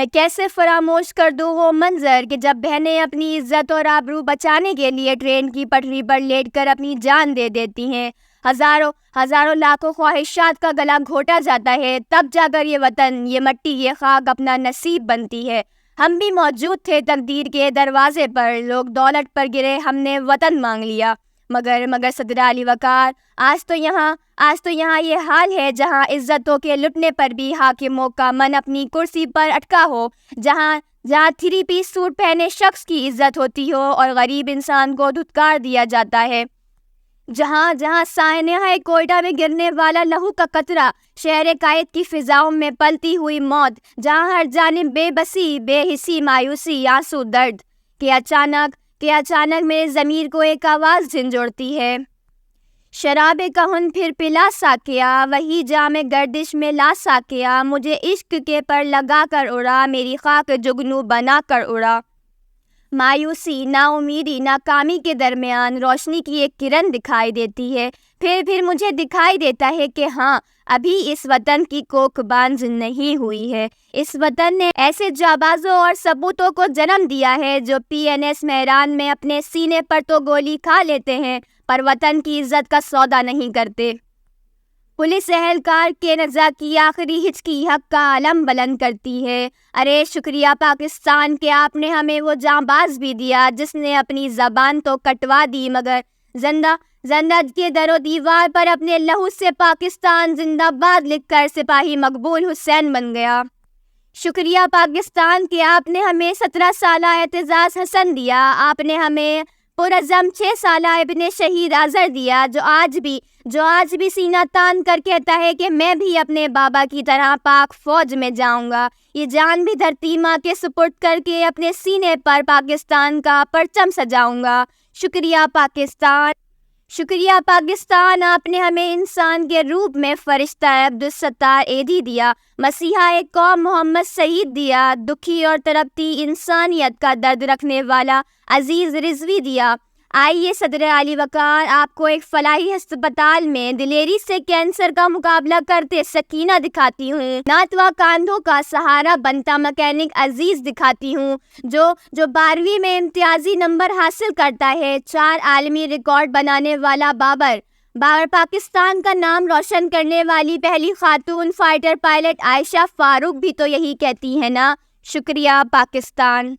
میں کیسے فراموش کر دوں وہ منظر کہ جب بہنیں اپنی عزت اور آبرو بچانے کے لیے ٹرین کی پٹری پر لیٹ کر اپنی جان دے دیتی ہیں۔ ہزاروں لاکھوں خواہشات کا گلا گھونٹا جاتا ہے، تب جا کر یہ وطن، یہ مٹی، یہ خاک اپنا نصیب بنتی ہے۔ ہم بھی موجود تھے تقدیر کے دروازے پر، لوگ دولت پر گرے، ہم نے وطن مانگ لیا۔ مگر صدر علی وقار، آج تو یہاں یہ حال ہے جہاں عزتوں کے لٹنے پر بھی حاکموں کا من اپنی کرسی پر اٹکا ہو، جہاں 3 پیس سوٹ پہنے شخص کی عزت ہوتی ہو اور غریب انسان کو دھتکار دیا جاتا ہے، جہاں سانحۂ کوئٹہ میں گرنے والا لہو کا قطرہ، شہر قائد کی فضاؤں میں پلتی ہوئی موت، جہاں ہر جانب بے بسی، بے حسی، مایوسی، آنسو، درد، کہ اچانک میرے ضمیر کو ایک آواز جھنجھوڑتی ہے۔ شراب کہن پھر پلا ساقیا، وہی جام گردش میں لا ساقیا، مجھے عشق کے پر لگا کر اڑا، میری خاک جگنو بنا کر اڑا۔ مایوسی، نا امیدی، ناکامی کے درمیان روشنی کی ایک کرن دکھائی دیتی ہے۔ پھر مجھے دکھائی دیتا ہے کہ ہاں، ابھی اس وطن کی کوکھ بانز نہیں ہوئی ہے۔ اس وطن نے ایسے جانبازوں اور سپوتوں کو جنم دیا ہے جو PNS میدان میں اپنے سینے پر تو گولی کھا لیتے ہیں، پر وطن کی عزت کا سودا نہیں کرتے۔ پولیس اہلکار کے نزا کی آخری ہچکی حق کا علم بلند کرتی ہے۔ ارے شکریہ پاکستان کہ آپ نے ہمیں وہ جانباز بھی دیا جس نے اپنی زبان تو کٹوا دی مگر زندہ کے در و دیوار پر اپنے لہو سے پاکستان زندہ باد لکھ کر سپاہی مقبول حسین بن گیا۔ شکریہ پاکستان کہ آپ نے ہمیں 17 سالہ اعتزاز حسن دیا، آپ نے ہمیں پرعزم 6 سالہ ابن شہید اظہر دیا، جو آج بھی سینہ تان کر کہتا ہے کہ میں بھی اپنے بابا کی طرح پاک فوج میں جاؤں گا، یہ جان بھی دھرتی ماں کے سپرد کر کے اپنے سینے پر پاکستان کا پرچم سجاؤں گا۔ شکریہ پاکستان، آپ نے ہمیں انسان کے روپ میں فرشتہ عبدالستار ایدھی دیا، مسیحا ایک قوم محمد سعید دیا، دکھی اور تڑپتی انسانیت کا درد رکھنے والا عزیز رضوی دیا۔ آئیے صدر علی وقار، آپ کو ایک فلاحی ہسپتال میں دلیری سے کینسر کا مقابلہ کرتے سکینہ دکھاتی ہوں، ناتواں کاندھوں کا سہارا بنتا مکینک عزیز دکھاتی ہوں، جو 12ویں میں امتیازی نمبر حاصل کرتا ہے، 4 عالمی ریکارڈ بنانے والا بابر، پاکستان کا نام روشن کرنے والی پہلی خاتون فائٹر پائلٹ عائشہ فاروق بھی تو یہی کہتی ہیں نا۔ شکریہ پاکستان۔